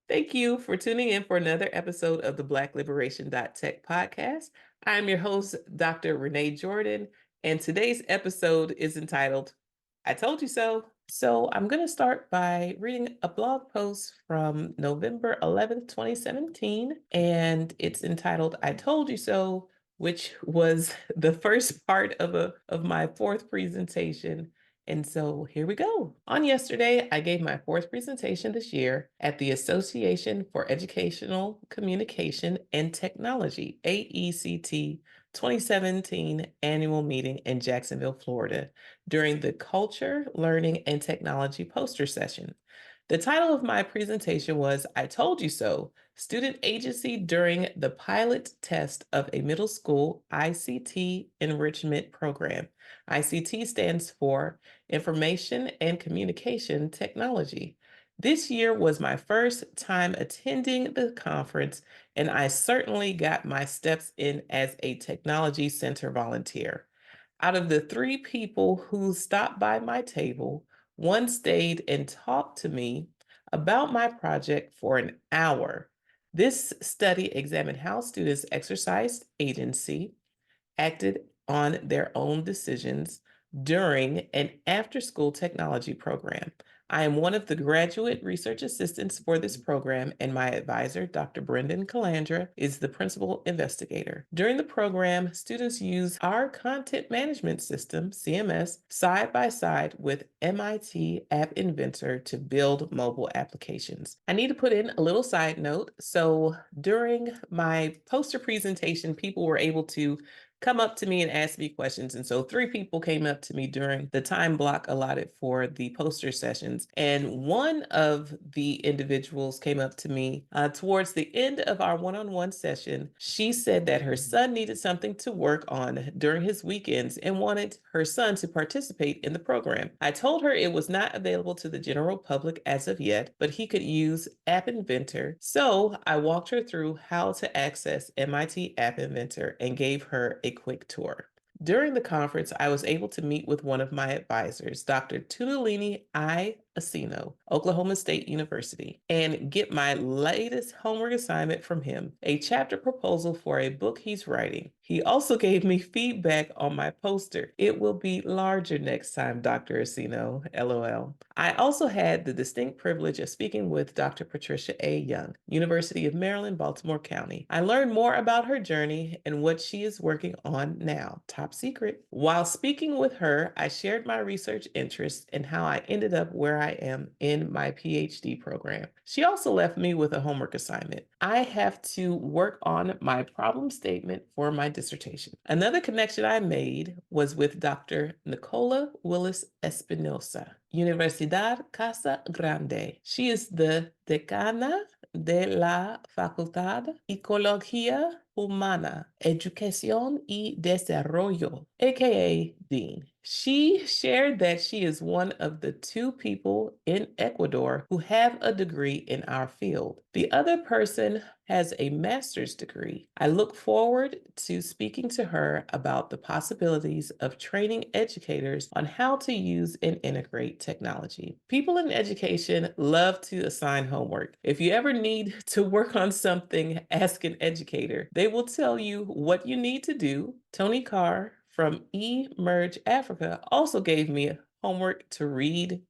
Thank you for tuning in for another episode of the Black-Liberation.Tech podcast. I'm your host, Dr. Renee Jordan, and today's episode is entitled, I Told You So. So I'm going to start by reading a blog post from November 11th, 2017, and it's entitled, I Told You So, which was the first part of my fourth presentation. And so here we go. On yesterday, I gave my fourth presentation this year at the Association for Educational Communication and Technology, AECT 2017 annual meeting in Jacksonville, Florida, during the Culture, Learning, and Technology poster session. The title of my presentation was I Told You So, Student Agency During the Pilot Test of a Middle School ICT Enrichment Program. ICT stands for Information and Communication Technology. This year was my first time attending the conference, and I certainly got my steps in as a technology center volunteer. Out of the three people who stopped by my table, one stayed and talked to me about my project for an hour. This study examined how students exercised agency, acted on their own decisions during and after school technology program. I am one of the graduate research assistants for this program, and my advisor, Dr. Brendan Calandra, is the principal investigator. During the program, students use our content management system, CMS, side by side with MIT App Inventor to build mobile applications. I need to put in a little side note. So during my poster presentation, people were able to come up to me and ask me questions. And so three people came up to me during the time block allotted for the poster sessions. And one of the individuals came up to me towards the end of our one-on-one session. She said that her son needed something to work on during his weekends and wanted her son to participate in the program. I told her it was not available to the general public as of yet, but he could use App Inventor. So I walked her through how to access MIT App Inventor and gave her a quick tour. During the conference, I was able to meet with one of my advisors, Dr. Tudolini I. Asino, Oklahoma State University, and get my latest homework assignment from him, a chapter proposal for a book he's writing. He also gave me feedback on my poster. It will be larger next time, Dr. Asino, LOL. I also had the distinct privilege of speaking with Dr. Patricia A. Young, University of Maryland, Baltimore County. I learned more about her journey and what she is working on now, top secret. While speaking with her, I shared my research interests and how I ended up where I am in my PhD program. She also left me with a homework assignment. I have to work on my problem statement for my dissertation. Another connection I made was with Dr. Nicola Willis Espinosa, Universidad Casa Grande. She is the decana de la Facultad Ecología Humana, Educación y Desarrollo, aka Dean. She shared that she is one of the two people in Ecuador who have a degree in our field. The other person has a master's degree. I look forward to speaking to her about the possibilities of training educators on how to use and integrate technology. People in education love to assign homework. If you ever need to work on something, ask an educator. They will tell you what you need to do. Tony Carr from eMerge Africa also gave me homework to read,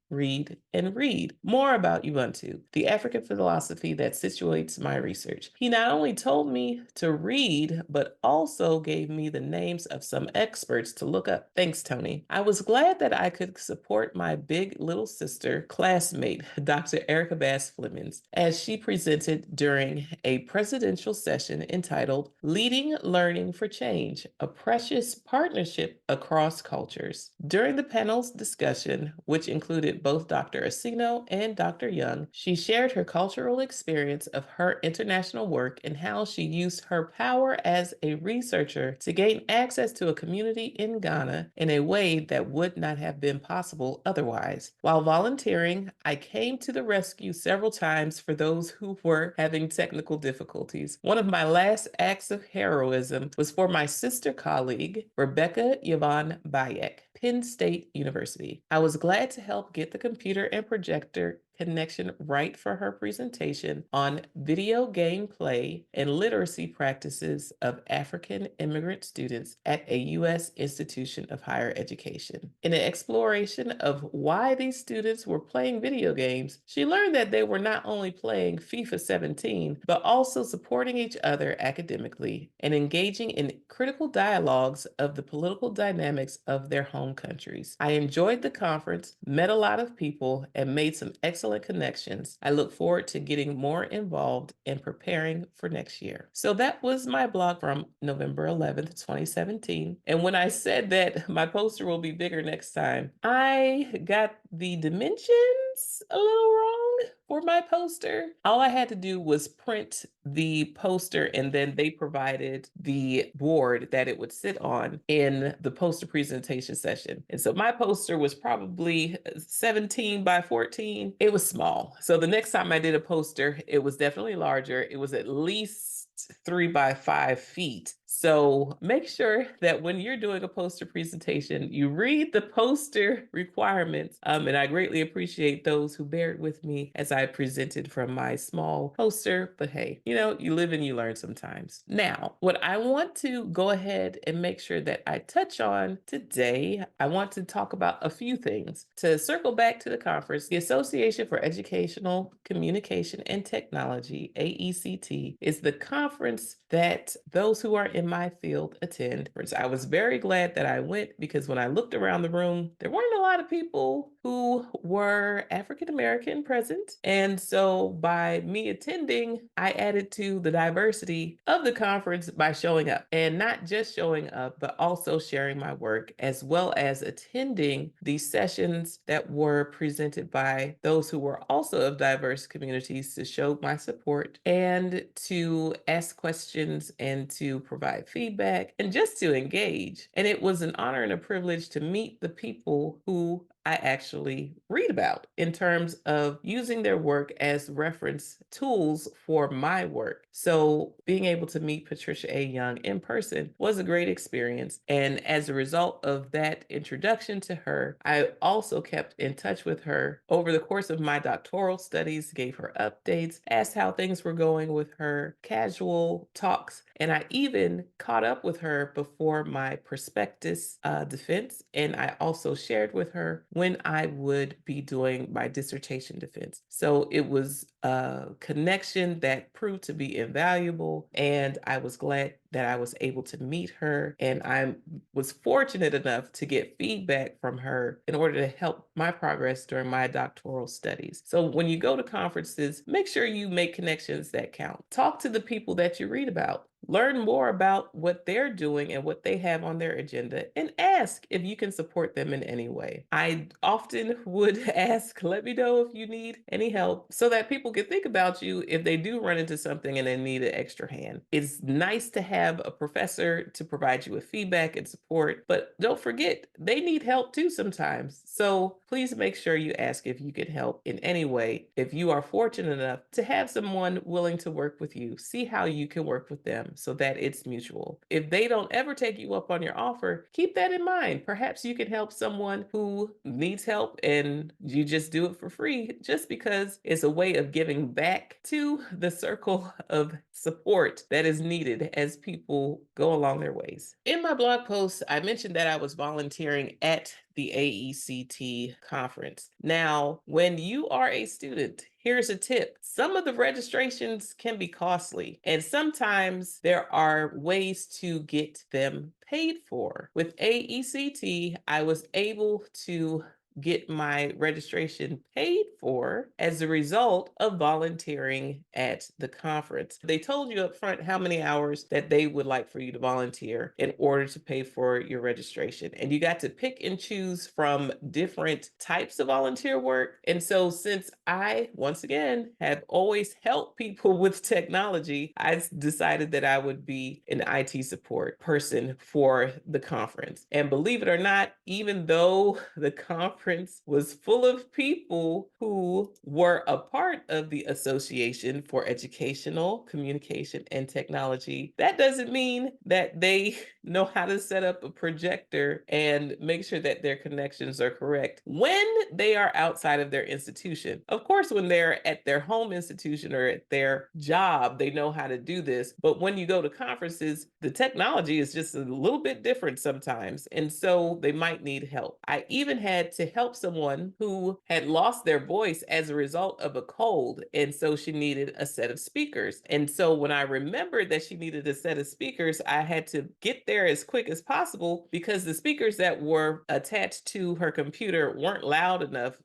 and read more about Ubuntu, the African philosophy that situates my research. He not only told me to read, but also gave me the names of some experts to look up. Thanks, Tony. I was glad that I could support my big little sister classmate, Dr. Erica Bass Flemings, as she presented during a presidential session entitled Leading Learning for Change, a Precious Partnership Across Cultures. During the panel's discussion, which included both Dr. Asino and Dr. Young, she shared her cultural experience of her international work and how she used her power as a researcher to gain access to a community in Ghana in a way that would not have been possible otherwise. While volunteering, I came to the rescue several times for those who were having technical difficulties. One of my last acts of heroism was for my sister colleague, Rebecca Yvonne Bayek, Penn State University. I was glad to help get the computer and projector connection right for her presentation on video gameplay and literacy practices of African immigrant students at a U.S. institution of higher education. In an exploration of why these students were playing video games, she learned that they were not only playing FIFA 17, but also supporting each other academically and engaging in critical dialogues of the political dynamics of their home countries. I enjoyed the conference, met a lot of people, and made some excellent connections. I look forward to getting more involved and preparing for next year. So that was my blog from November 11th, 2017. And when I said that my poster will be bigger next time, I got the dimensions a little wrong for my poster. All I had to do was print the poster, and then they provided the board that it would sit on in the poster presentation session. And so my poster was probably 17 by 14. It was small. So the next time I did a poster, it was definitely larger. It was at least 3 by 5 feet. So make sure that when you're doing a poster presentation, you read the poster requirements. And I greatly appreciate those who bared with me as I presented from my small poster. But hey, you live and you learn sometimes. Now, what I want to go ahead and make sure that I touch on today, I want to talk about a few things. To circle back to the conference, the Association for Educational Communication and Technology, AECT, is the conference that those who are in my field attend. I was very glad that I went because when I looked around the room, there weren't a lot of people who were African American present. And so by me attending, I added to the diversity of the conference by showing up, and not just showing up, but also sharing my work, as well as attending these sessions that were presented by those who were also of diverse communities to show my support and to ask questions and to provide feedback and just to engage. And it was an honor and a privilege to meet the people who I actually read about in terms of using their work as reference tools for my work. So being able to meet Patricia A. Young in person was a great experience. And as a result of that introduction to her, I also kept in touch with her over the course of my doctoral studies, gave her updates, asked how things were going with her casual talks, and I even caught up with her before my prospectus defense. And I also shared with her when I would be doing my dissertation defense. So it was a connection that proved to be invaluable. And I was glad that I was able to meet her. And I was fortunate enough to get feedback from her in order to help my progress during my doctoral studies. So when you go to conferences, make sure you make connections that count. Talk to the people that you read about. Learn more about what they're doing and what they have on their agenda, and ask if you can support them in any way. I often would ask, let me know if you need any help, so that people can think about you if they do run into something and they need an extra hand. It's nice to have a professor to provide you with feedback and support, but don't forget, they need help too sometimes. So please make sure you ask if you can help in any way. If you are fortunate enough to have someone willing to work with you, see how you can work with them so that it's mutual. If they don't ever take you up on your offer, keep that in mind. Perhaps you can help someone who needs help and you just do it for free, just because it's a way of giving back to the circle of support that is needed as people go along their ways. In my blog post, I mentioned that I was volunteering at the AECT conference. Now, when you are a student, here's a tip. Some of the registrations can be costly, and sometimes there are ways to get them paid for. With AECT, I was able to get my registration paid for as a result of volunteering at the conference. They told you up front how many hours that they would like for you to volunteer in order to pay for your registration. And you got to pick and choose from different types of volunteer work. And so since I, once again, have always helped people with technology, I decided that I would be an IT support person for the conference. And believe it or not, even though the conference conference was full of people who were a part of the Association for Educational Communication and Technology, that doesn't mean that they know how to set up a projector and make sure that their connections are correct when they are outside of their institution. Of course, when they're at their home institution or at their job, they know how to do this. But when you go to conferences, the technology is just a little bit different sometimes. And so they might need help. I even had to help someone who had lost their voice as a result of a cold. And so she needed a set of speakers. And so when I remembered that she needed a set of speakers, I had to get there as quick as possible because the speakers that were attached to her computer weren't loud enough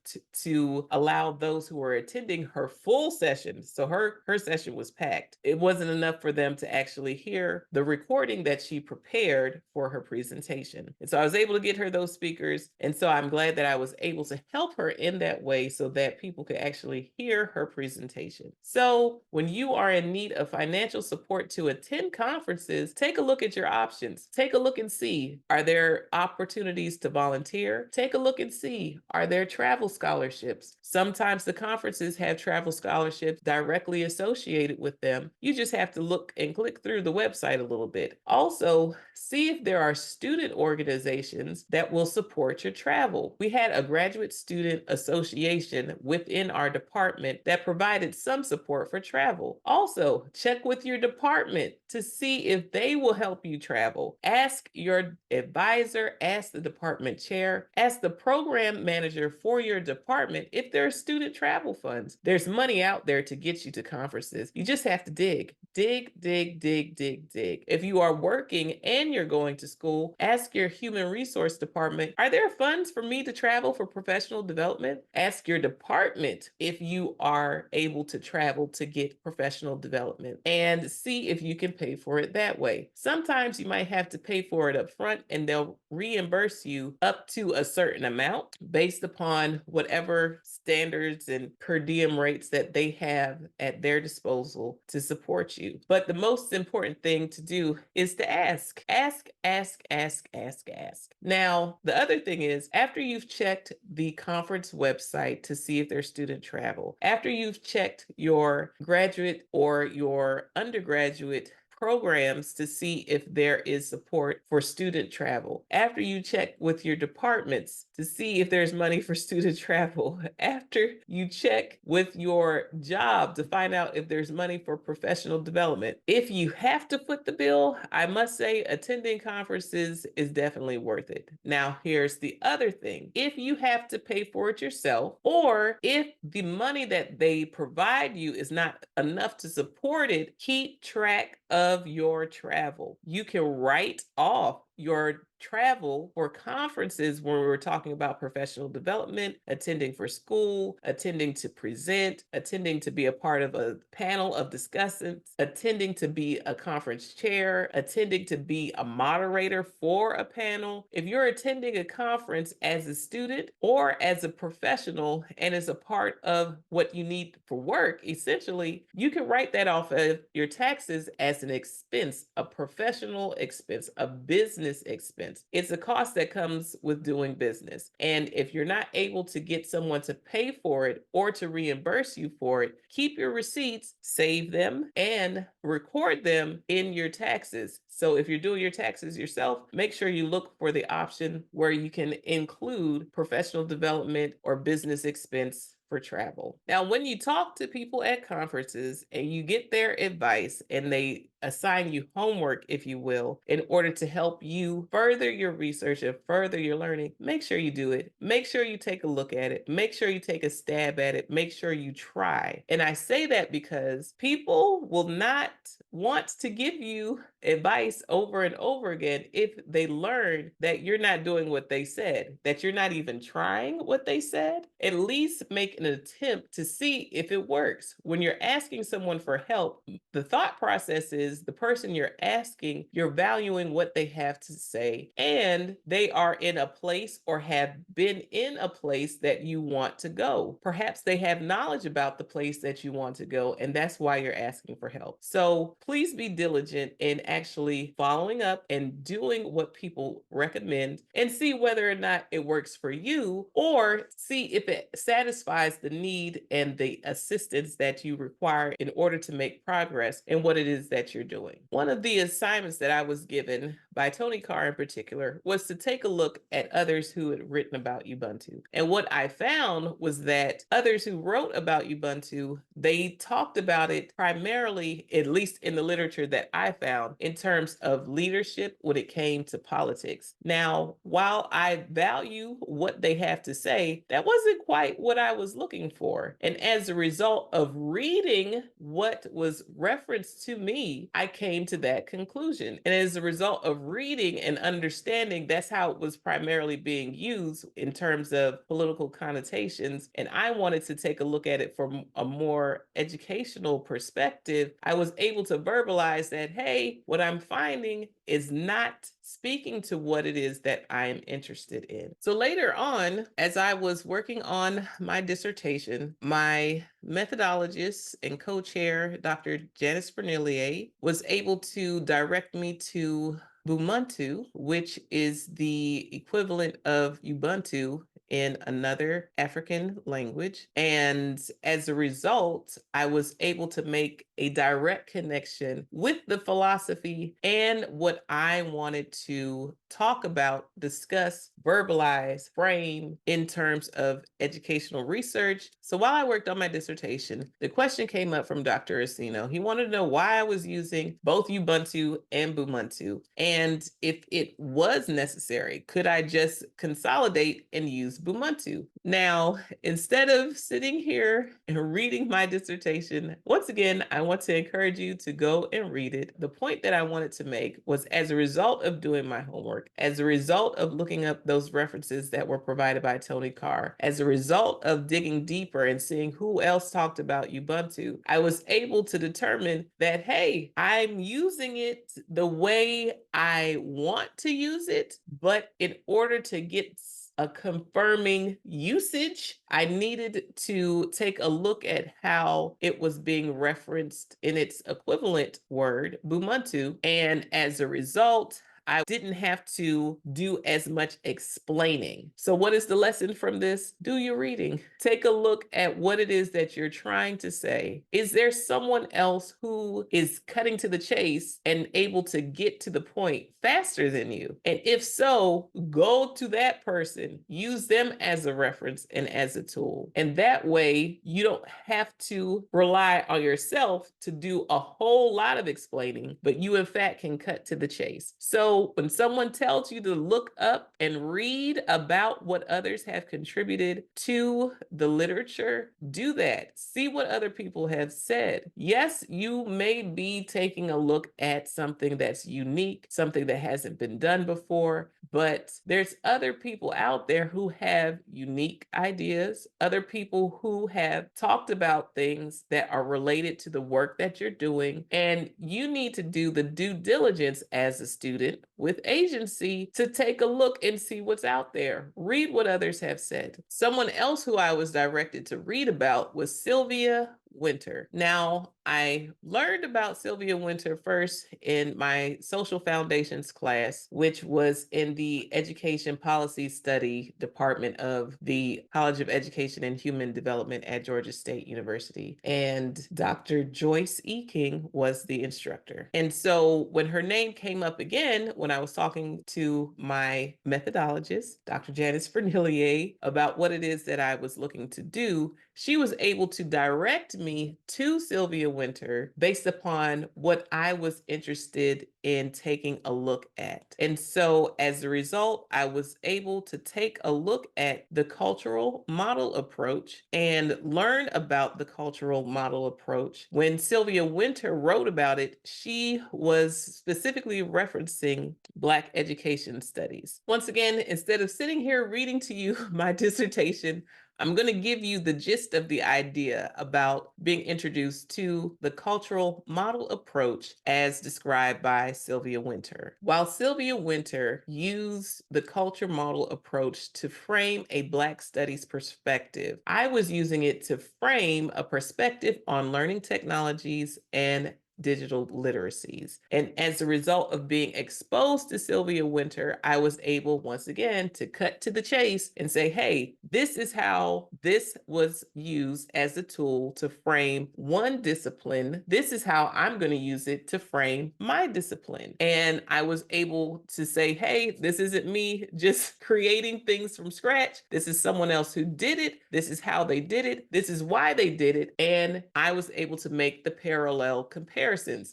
to allow those who were attending her full session. So her session was packed. It wasn't enough for them to actually hear the recording that she prepared for her presentation. And so I was able to get her those speakers. And so I'm glad that I was able to help her in that way so that people could actually hear her presentation. So when you are in need of financial support to attend conferences, take a look at your options. Take a look and see, are there opportunities to volunteer? Take a look and see, are there travel scholarships? Sometimes the conferences have travel scholarships directly associated with them. You just have to look and click through the website a little bit. Also, see if there are student organizations that will support your travel. We had a graduate student association within our department that provided some support for travel. Also, check with your department to see if they will help you travel. Ask your advisor, ask the department chair, ask the program manager for your department if there are student travel funds. There's money out there to get you to conferences. You just have to dig. Dig, dig, dig, dig, dig. If you are working and you're going to school, ask your human resource department, are there funds for me to travel for professional development? Ask your department if you are able to travel to get professional development and see if you can pay for it that way. Sometimes you might have to pay for it up front and they'll reimburse you up to a certain amount based upon whatever standards and per diem rates that they have at their disposal to support you. But the most important thing to do is to ask. Ask, ask, ask, ask, ask. Now, the other thing is, after you've checked the conference website to see if there's student travel, after you've checked your graduate or your undergraduate programs to see if there is support for student travel. After you check with your departments to see if there's money for student travel. After you check with your job to find out if there's money for professional development. If you have to foot the bill, I must say attending conferences is definitely worth it. Now, here's the other thing. If you have to pay for it yourself, or if the money that they provide you is not enough to support it, keep track of your travel. You can write off your travel for conferences when we were talking about professional development, attending for school, attending to present, attending to be a part of a panel of discussants, attending to be a conference chair, attending to be a moderator for a panel. If you're attending a conference as a student or as a professional and as a part of what you need for work, essentially, you can write that off of your taxes as an expense, a professional expense, a business expense. It's a cost that comes with doing business. And if you're not able to get someone to pay for it or to reimburse you for it, keep your receipts, save them, and record them in your taxes. So if you're doing your taxes yourself, make sure you look for the option where you can include professional development or business expense for travel. Now, when you talk to people at conferences and you get their advice and they assign you homework, if you will, in order to help you further your research and further your learning, make sure you do it. Make sure you take a look at it. Make sure you take a stab at it. Make sure you try. And I say that because people will not want to give you advice over and over again if they learn that you're not doing what they said, that you're not even trying what they said. At least make an attempt to see if it works. When you're asking someone for help, the thought process is the person you're asking, you're valuing what they have to say, and they are in a place or have been in a place that you want to go. Perhaps they have knowledge about the place that you want to go, and that's why you're asking for help. So please be diligent in actually following up and doing what people recommend and see whether or not it works for you, or see if it satisfies the need and the assistance that you require in order to make progress in what it is that you're doing. One of the assignments that I was given by Tony Carr in particular was to take a look at others who had written about Ubuntu. And what I found was that others who wrote about Ubuntu, they talked about it primarily, at least in the literature that I found, in terms of leadership when it came to politics. Now, while I value what they have to say, that wasn't quite what I was looking for. And as a result of reading what was referenced to me, I came to that conclusion. And as a result of reading and understanding, that's how it was primarily being used in terms of political connotations. And I wanted to take a look at it from a more educational perspective. I was able to verbalize that, hey, what I'm finding is not speaking to what it is that I am interested in. So later on, as I was working on my dissertation, my methodologist and co-chair, Dr. Janice Bernillier, was able to direct me to Ubuntu, which is the equivalent of Ubuntu in another African language. And as a result, I was able to make a direct connection with the philosophy and what I wanted to talk about, discuss, verbalize, frame in terms of educational research. So while I worked on my dissertation, the question came up from Dr. Asino. He wanted to know why I was using both Ubuntu and Bumuntu, and if it was necessary, could I just consolidate and use Bumuntu? Now, instead of sitting here and reading my dissertation, once again, I want to encourage you to go and read it. The point that I wanted to make was, as a result of doing my homework, as a result of looking up those references that were provided by Tony Carr, as a result of digging deeper and seeing who else talked about Ubuntu, I was able to determine that, hey, I'm using it the way I want to use it, but in order to get a confirming usage, I needed to take a look at how it was being referenced in its equivalent word, Bumuntu. And as a result, I didn't have to do as much explaining. So what is the lesson from this? Do your reading. Take a look at what it is that you're trying to say. Is there someone else who is cutting to the chase and able to get to the point faster than you? And if so, go to that person, use them as a reference and as a tool. And that way, you don't have to rely on yourself to do a whole lot of explaining, but you in fact can cut to the chase. So when someone tells you to look up and read about what others have contributed to the literature, do that. See what other people have said. Yes, you may be taking a look at something that's unique, something that hasn't been done before, but there's other people out there who have unique ideas, other people who have talked about things that are related to the work that you're doing, and you need to do the due diligence as a student with agency to take a look and see what's out there. Read what others have said. Someone else who I was directed to read about was Sylvia Winter. Now, I learned about Sylvia Winter first in my social foundations class, which was in the education policy study department of the College of Education and Human Development at Georgia State University. And Dr. Joyce E. King was the instructor. And so when her name came up again, when I was talking to my methodologist, Dr. Janice Bernillier, about what it is that I was looking to do, she was able to direct me to Sylvia Winter based upon what I was interested in taking a look at. And so as a result, I was able to take a look at the cultural model approach and learn about the cultural model approach. When Sylvia Winter wrote about it, she was specifically referencing Black education studies. Once again, instead of sitting here reading to you my dissertation, I'm going to give you the gist of the idea about being introduced to the cultural model approach as described by Sylvia Wynter. While Sylvia Wynter used the culture model approach to frame a Black studies perspective, I was using it to frame a perspective on learning technologies and digital literacies. And as a result of being exposed to Sylvia Wynter, I was able once again to cut to the chase and say, hey, this is how this was used as a tool to frame one discipline. This is how I'm going to use it to frame my discipline. And I was able to say, hey, this isn't me just creating things from scratch. This is someone else who did it. This is how they did it. This is why they did it. And I was able to make the parallel comparisons.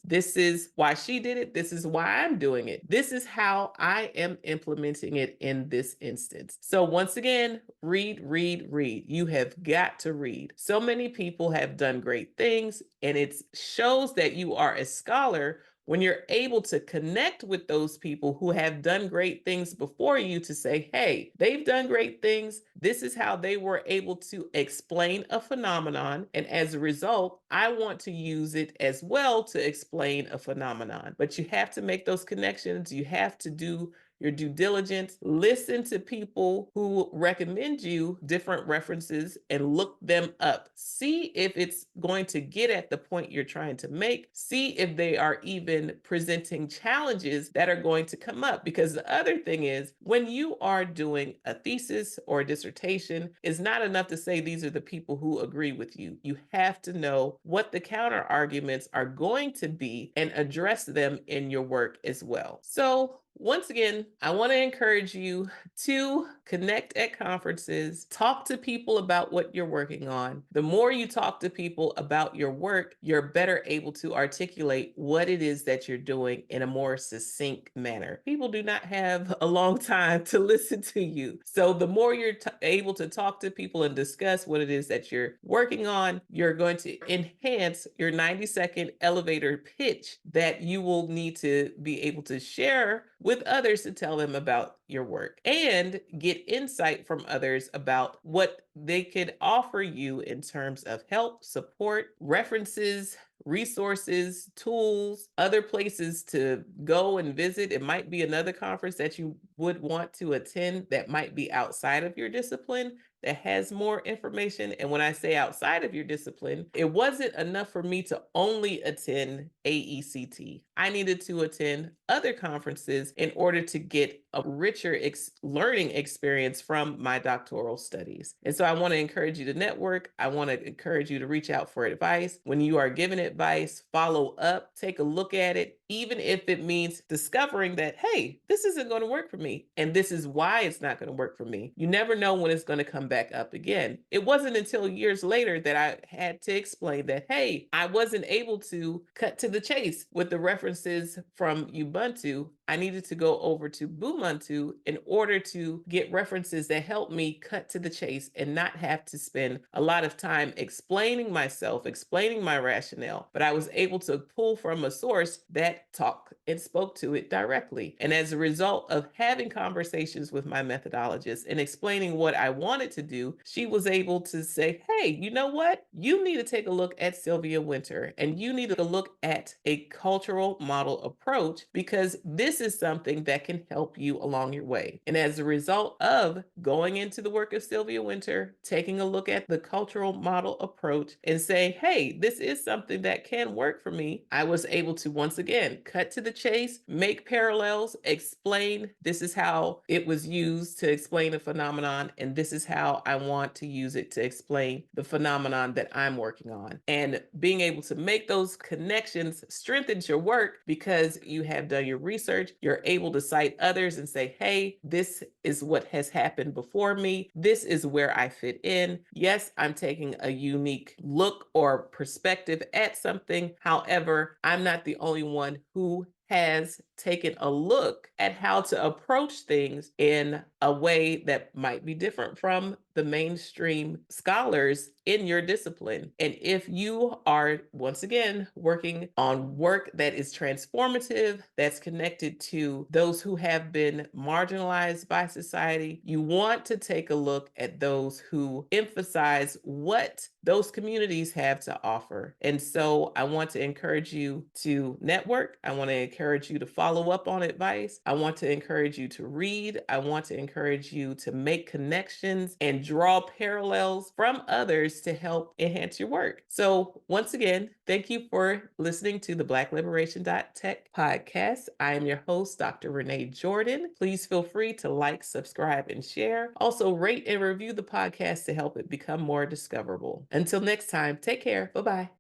This is why she did it. This is why I'm doing it. This is how I am implementing it in this instance. So once again, read, read, read. You have got to read. So many people have done great things, and it shows that you are a scholar when you're able to connect with those people who have done great things before you to say, hey, they've done great things. This is how they were able to explain a phenomenon. And as a result, I want to use it as well to explain a phenomenon. But you have to make those connections. You have to do your due diligence, listen to people who recommend you different references and look them up. See if it's going to get at the point you're trying to make. See if they are even presenting challenges that are going to come up. Because the other thing is, when you are doing a thesis or a dissertation, it's not enough to say these are the people who agree with you. You have to know what the counter arguments are going to be and address them in your work as well. So once again, I want to encourage you to connect at conferences, talk to people about what you're working on. The more you talk to people about your work, you're better able to articulate what it is that you're doing in a more succinct manner. People do not have a long time to listen to you. So the more you're able to talk to people and discuss what it is that you're working on, you're going to enhance your 90-second elevator pitch that you will need to be able to share with others to tell them about your work and get insight from others about what they could offer you in terms of help, support, references, resources, tools, other places to go and visit. It might be another conference that you would want to attend that might be outside of your discipline that has more information. And when I say outside of your discipline, it wasn't enough for me to only attend AECT. I needed to attend other conferences in order to get a richer learning experience from my doctoral studies. And so I want to encourage you to network. I want to encourage you to reach out for advice. When you are given advice, follow up, take a look at it, even if it means discovering that, hey, this isn't going to work for me. And this is why it's not going to work for me. You never know when it's going to come back up again. It wasn't until years later that I had to explain that, hey, I wasn't able to cut to the chase with the references from Ubuntu. I needed to go over to Ubuntu in order to get references that help me cut to the chase and not have to spend a lot of time explaining myself, explaining my rationale. But I was able to pull from a source that talked and spoke to it directly. And as a result of having conversations with my methodologist and explaining what I wanted to do, she was able to say, hey, you know what? You need to take a look at Sylvia Wynter and you need to look at a cultural model approach because this is something that can help you along your way. And as a result of going into the work of Sylvia Wynter, taking a look at the cultural model approach and saying, hey, this is something that can work for me, I was able to once again cut to the chase, make parallels, explain this is how it was used to explain a phenomenon, and this is how I want to use it to explain the phenomenon that I'm working on. And being able to make those connections strengthens your work because you have done your research. You're able to cite others and say, hey, this is what has happened before me. This is where I fit in. Yes, I'm taking a unique look or perspective at something. However, I'm not the only one who has taken a look at how to approach things in a way that might be different from the mainstream scholars in your discipline. And if you are, once again, working on work that is transformative, that's connected to those who have been marginalized by society, you want to take a look at those who emphasize what those communities have to offer. And so I want to encourage you to network. I want to encourage you to follow up on advice. I want to encourage you to read. I want to encourage you to make connections and draw parallels from others to help enhance your work. So once again, thank you for listening to the Black-Liberation.Tech podcast. I am your host, Dr. Renee Jordan. Please feel free to like, subscribe, and share. Also, rate and review the podcast to help it become more discoverable. Until next time, take care. Bye-bye.